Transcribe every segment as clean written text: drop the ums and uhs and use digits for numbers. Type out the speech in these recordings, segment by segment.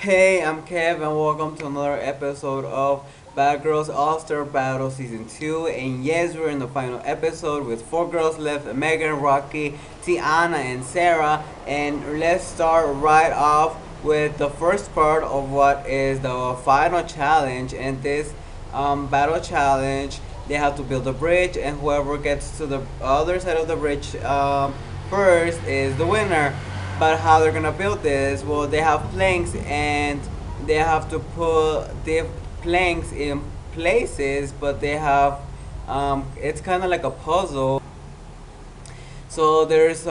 Hey, I'm Kev, and welcome to another episode of Bad Girls All Star Battle Season 2. And yes, we're in the final episode with 4 girls left: Megan, Rocky, Tiana, and Sarah. And let's start right off with the first part of what is the final challenge. And this battle challenge, they have to build a bridge, and whoever gets to the other side of the bridge first is the winner. But how they're gonna build this? Well, they have planks, and they have to put the planks in places, but they have it's kind of like a puzzle. So there's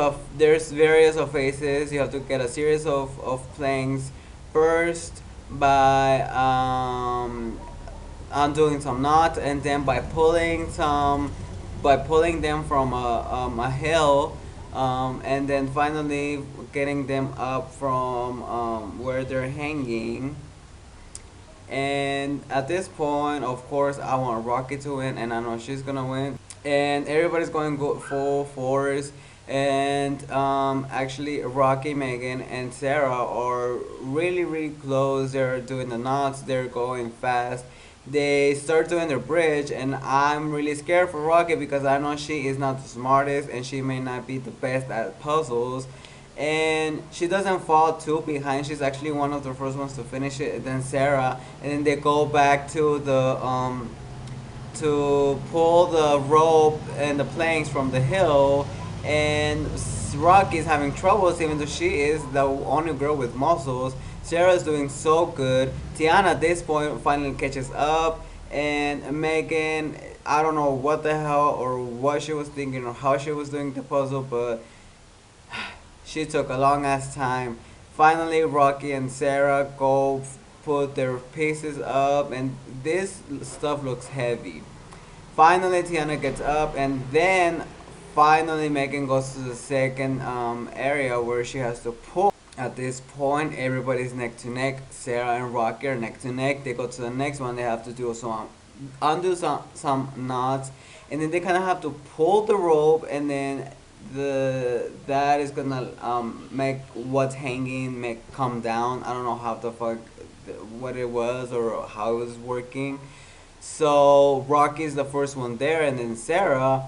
various of phases. You have to get a series of planks first by undoing some knots, and then by pulling them from a hill, and then finally getting them up from where they're hanging. And at this point, of course, I want Rocky to win, and I know she's gonna win. And everybody's going go full force. And actually, Rocky, Megan, and Sarah are really, really close. They're doing the knots. They're going fast. They start doing their bridge, and I'm really scared for Rocky because I know she is not the smartest, and she may not be the best at puzzles, and she doesn't fall too behind. She's actually one of the first ones to finish it, and then Sarah, and then they go back to pull the rope and the planks from the hill, and Rocky's having troubles even though she is the only girl with muscles. Sarah's doing so good. Tiana at this point finally catches up, and Megan, I don't know what the hell or what she was thinking or how she was doing the puzzle, but she took a long ass time. Finally, Rocky and Sarah go put their pieces up, and this stuff looks heavy. Finally, Tiana gets up, and then finally Megan goes to the second area where she has to pull. At this point, everybody's neck to neck. Sarah and Rocky are neck to neck. They go to the next one. They have to do some undo some knots, and then they kind of have to pull the rope, and then the that is gonna make what's hanging make come down. I don't know how the fuck what it was or how it was working. So Rocky's the first one there, and then Sarah,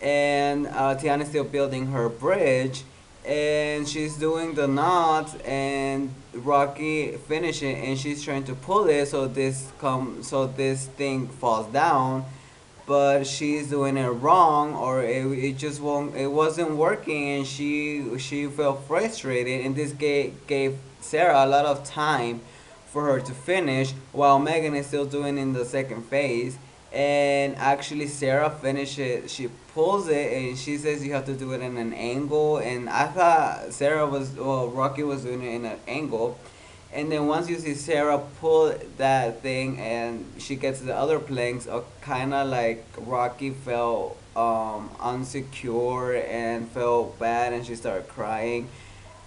and Tiana's still building her bridge, and she's doing the knots, and Rocky finishing, and she's trying to pull it so this thing falls down, but she's doing it wrong, or it just won't it wasn't working, and she felt frustrated, and this gave Sarah a lot of time for her to finish, while Megan is still doing in the second phase. And actually, Sarah finishes. She pulls it, and she says you have to do it in an angle. And I thought Rocky was doing it in an angle. And then once you see Sarah pull that thing, and she gets the other planks, kind of like Rocky felt unsecure and felt bad, and she started crying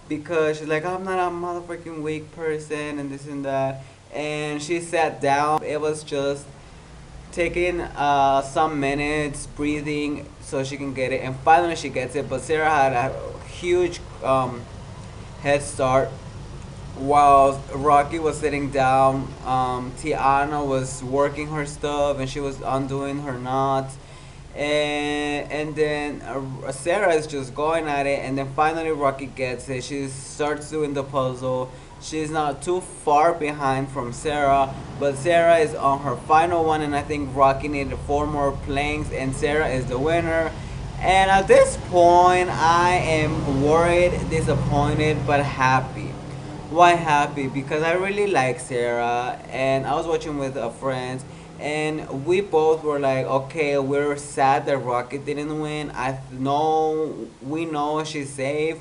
because she's like, I'm not a motherfucking weak person, and this and that. And she sat down. It was just taking some minutes breathing so she can get it, and finally she gets it. But Sarah had a huge head start. While Rocky was sitting down, Tiana was working her stuff, and she was undoing her knots, and then Sarah is just going at it, and then finally Rocky gets it. She starts doing the puzzle. She's not too far behind from Sarah, but Sarah is on her final one, and I think Rocky needed 4 more planks, and Sarah is the winner. And at this point, I am worried, disappointed, but happy. Why happy? Because I really like Sarah, and I was watching with a friend, and we both were like, okay, we're sad that Rocket didn't win. I know we know she's safe,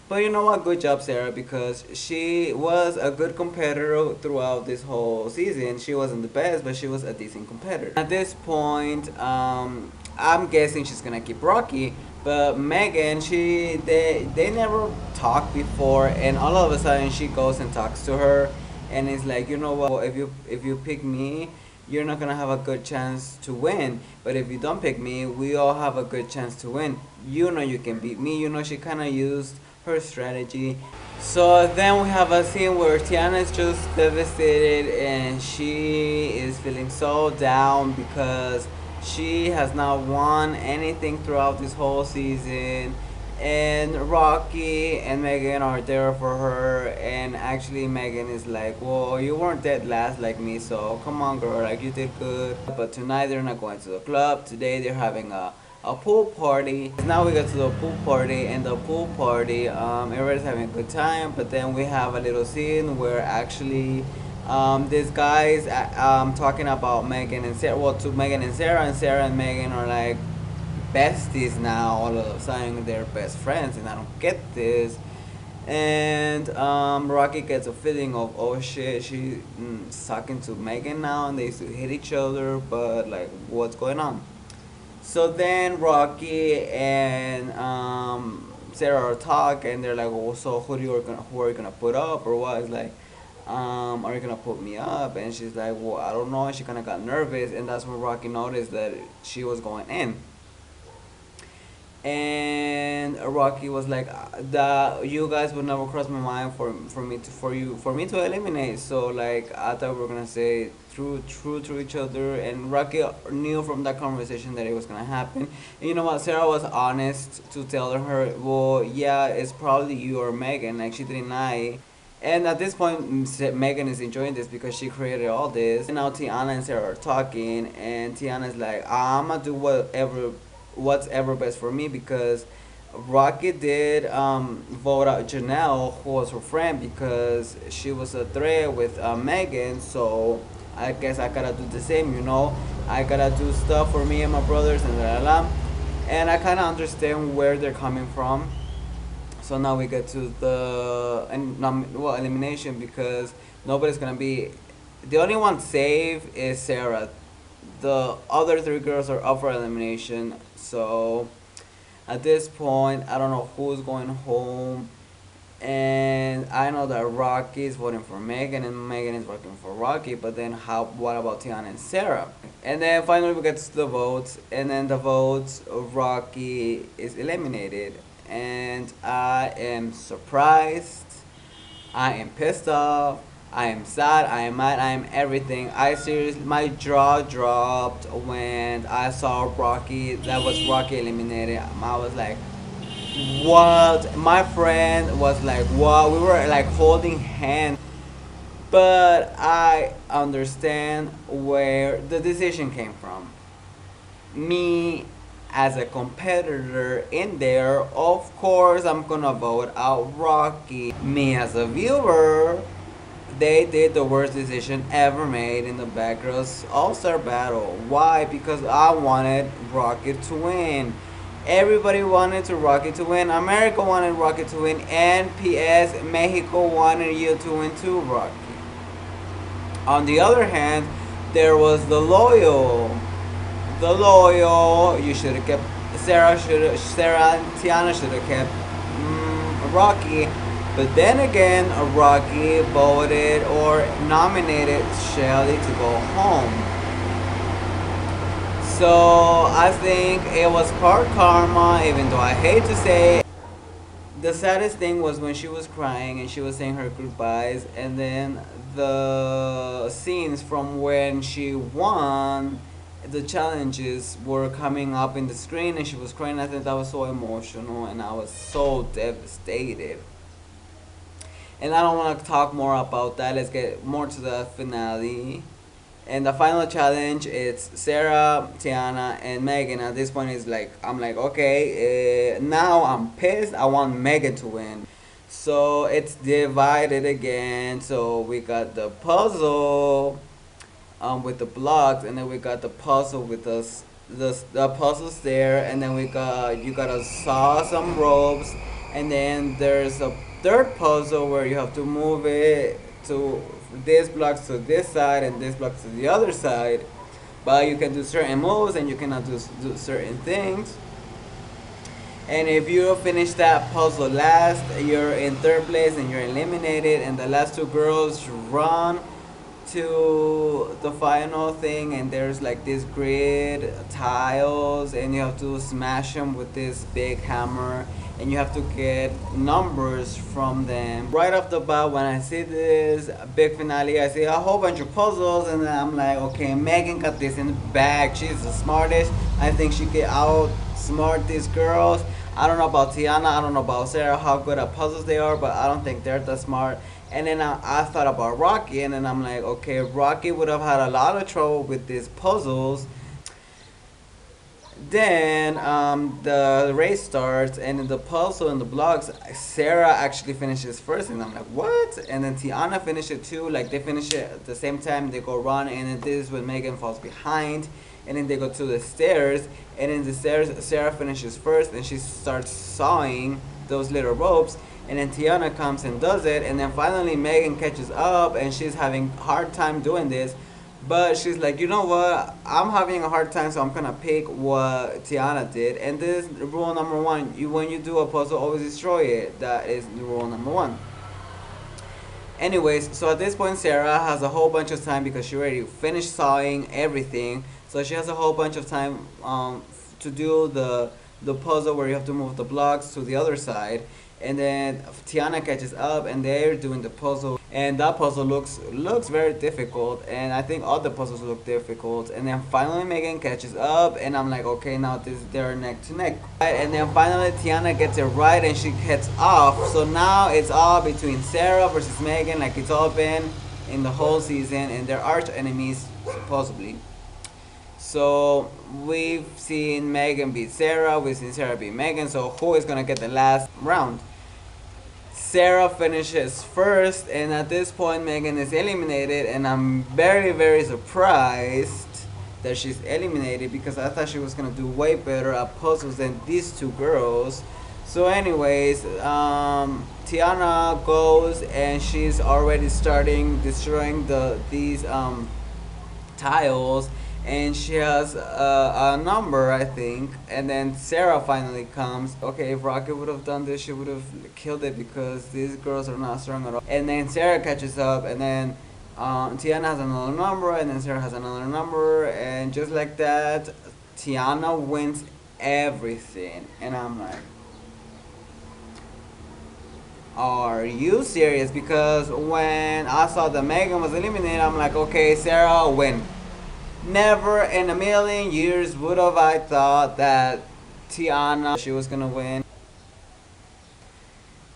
but you know what? Good job, Sarah, because she was a good competitor throughout this whole season. She wasn't the best, but she was a decent competitor. At this point, I'm guessing she's gonna keep Rocky, but Megan, they never talked before, and all of a sudden she goes and talks to her, and it's like, you know what? If you pick me, you're not gonna have a good chance to win. But if you don't pick me, we all have a good chance to win. You know you can beat me. You know she kind of used her strategy. So then we have a scene where Tiana is just devastated and she is feeling so down because she has not won anything throughout this whole season. And Rocky and Megan are there for her. And actually, Megan is like, well, you weren't dead last like me, so come on, girl, like you did good. But tonight they're not going to the club. Today they're having a pool party. Now we go to the pool party, and the pool party, everybody's having a good time. But then we have a little scene where actually, this guy's talking about Megan and Sarah. Well, to Megan and Sarah and Megan are like besties now. All of a sudden, they're best friends, and I don't get this. And Rocky gets a feeling of, oh shit, she's talking to Megan now, and they used to hit each other. But like, what's going on? So then Rocky and Sarah are talk, and they're like, "Well, so who are you gonna put up or what?" It's like, "Are you gonna put me up?" And she's like, "Well, I don't know." And she kind of got nervous, and that's when Rocky noticed that she was going in. And Rocky was like, "That you guys would never cross my mind for me to eliminate." So like I thought we were gonna say true to each other, and Rocky knew from that conversation that it was gonna happen. And you know what? Sarah was honest to tell her, "Well, yeah, it's probably you or Megan." Like she didn't lie. And at this point, Megan is enjoying this because she created all this. And now Tiana and Sarah are talking, and Tiana's like, "I'm gonna do what's ever best for me," because Rocky did vote out Janelle, who was her friend, because she was a threat with Megan. So I guess I gotta do the same, you know. I gotta do stuff for me and my brothers and la la la. And I kind of understand where they're coming from. So now we get to the elimination, because nobody's gonna be. The only one safe is Sarah. The other three girls are up for elimination. So at this point, I don't know who's going home. And I know that Rocky is voting for Megan and Megan is voting for Rocky. But then what about Tiana and Sarah? And then finally we get to the votes. And then the votes, Rocky is eliminated. And I am surprised. I am pissed off. I am sad. I am mad. I am everything. I seriously, my jaw dropped when I saw Rocky. That was Rocky eliminated. I was like, what? My friend was like, what? We were like holding hands. But I understand where the decision came from. Me as a competitor in there, of course I'm gonna vote out Rocky. Me as a viewer, they did the worst decision ever made in the Bad Girls All-Star Battle. Why? Because I wanted Rocky to win. Everybody wanted Rocky to win. America wanted Rocky to win. And P.S. Mexico wanted you to win too, Rocky. On the other hand, there was the loyal. The loyal. You should have kept Sarah and Tiana should have kept Rocky. But then again, Rocky voted or nominated Shelly to go home. So I think it was part karma, even though I hate to say it. The saddest thing was when she was crying and she was saying her goodbyes, and then the scenes from when she won the challenges were coming up in the screen and she was crying. I think that was so emotional and I was so devastated. And I don't want to talk more about that. Let's get more to the finale. And the final challenge, it's Sarah, Tiana, and Megan. At this point, it's like I'm like, okay, now I'm pissed. I want Megan to win. So it's divided again. So we got the puzzle with the blocks, and then we got the puzzle with the puzzles there, and then we got you gotta saw some ropes, and then there's a third puzzle where you have to move it to this block to this side and this block to the other side, but you can do certain moves and you cannot do certain things. And if you finish that puzzle last, you're in third place and you're eliminated, and the last two girls run to the final thing, and there's like this grid tiles and you have to smash them with this big hammer, and you have to get numbers from them. Right off the bat, when I see this big finale, I see a whole bunch of puzzles, and then I'm like, okay, Megan got this in the bag. She's the smartest. I think she can outsmart these girls. I don't know about Tiana, I don't know about Sarah, how good at puzzles they are, but I don't think they're that smart. And then I thought about Rocky, and then I'm like, okay, Rocky would have had a lot of trouble with these puzzles. Then the race starts, and in the puzzle and the blocks, Sarah actually finishes first, and I'm like, what? And then Tiana finished it too. Like, they finish it at the same time. They go run, and then this is when Megan falls behind, and then they go to the stairs, and in the stairs, Sarah finishes first, and she starts sawing those little ropes. And then Tiana comes and does it, and then finally Megan catches up, and she's having a hard time doing this. But she's like, you know what? I'm having a hard time, so I'm gonna pick what Tiana did. And this is rule number one: when you do a puzzle, always destroy it. That is rule number one. Anyways, so at this point, Sarah has a whole bunch of time because she already finished sawing everything. So she has a whole bunch of time to do the puzzle where you have to move the blocks to the other side. And then Tiana catches up, and they're doing the puzzle, and that puzzle looks very difficult, and I think all the puzzles look difficult. And then finally Megan catches up, and I'm like, okay, now they're neck to neck. Right, and then finally Tiana gets it right, and she gets off. So now it's all between Sarah versus Megan, like it's all been in the whole season, and they're arch enemies supposedly. So we've seen Megan beat Sarah, we've seen Sarah beat Megan. So who is gonna get the last round? Sarah finishes first, and at this point Megan is eliminated, and I'm very, very surprised that she's eliminated because I thought she was gonna do way better at puzzles than these two girls. So anyways, Tiana goes, and she's already starting destroying these tiles, and she has a number, I think. And then Sarah finally comes. Okay, if Rocket would have done this, she would have killed it because these girls are not strong at all. And then Sarah catches up, and then Tiana has another number, and then Sarah has another number, and just like that, Tiana wins everything. And I'm like, are you serious? Because when I saw that Megan was eliminated, I'm like, okay, Sarah will win. Never in a million years would have I thought that Tiana, she was gonna win.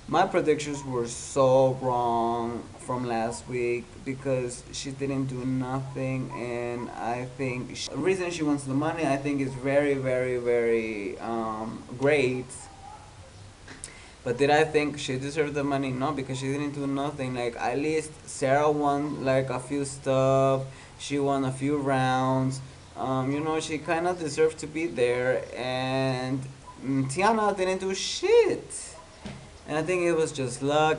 My predictions were so wrong from last week because she didn't do nothing, and I think the reason she wants the money, I think, is very, very, very great. But did I think she deserved the money? No, because she didn't do nothing. Like, at least Sarah won like a few stuff. She won a few rounds. She kind of deserved to be there. And Tiana didn't do shit. And I think it was just luck.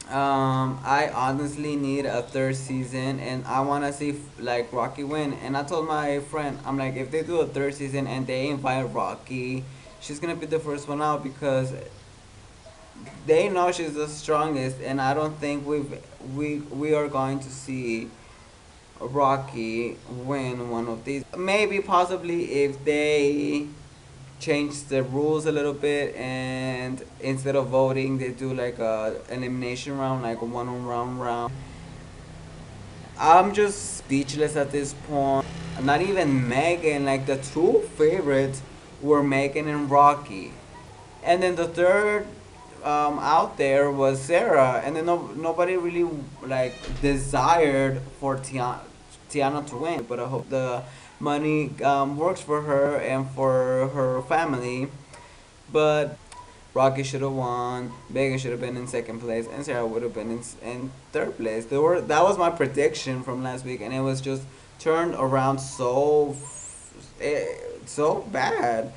I honestly need a third season, and I want to see like Rocky win. And I told my friend, I'm like, if they do a third season and they invite Rocky, she's gonna be the first one out because they know she's the strongest, and I don't think we are going to see Rocky win one of these. Maybe possibly if they change the rules a little bit, and instead of voting they do like a elimination round, like a one round. I'm just speechless at this point. Not even Megan, like the two favorites were Megan and Rocky, and then the third out there was Sarah, and then nobody really like desired for Tiana to win. But I hope the money works for her and for her family. But Rocky should have won, Megan should have been in second place, and Sarah would have been in third place. That was my prediction from last week, and it was just turned around so bad.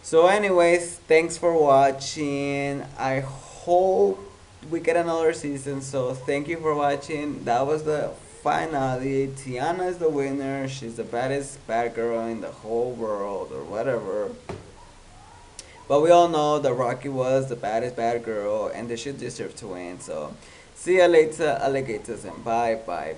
So anyways, thanks for watching. I hope we get another season. So thank you for watching. That was the finale. Tiana is the winner. She's the baddest bad girl in the whole world, or whatever. But we all know that Rocky was the baddest bad girl, and they should deserve to win. So see ya later, alligators, and bye bye.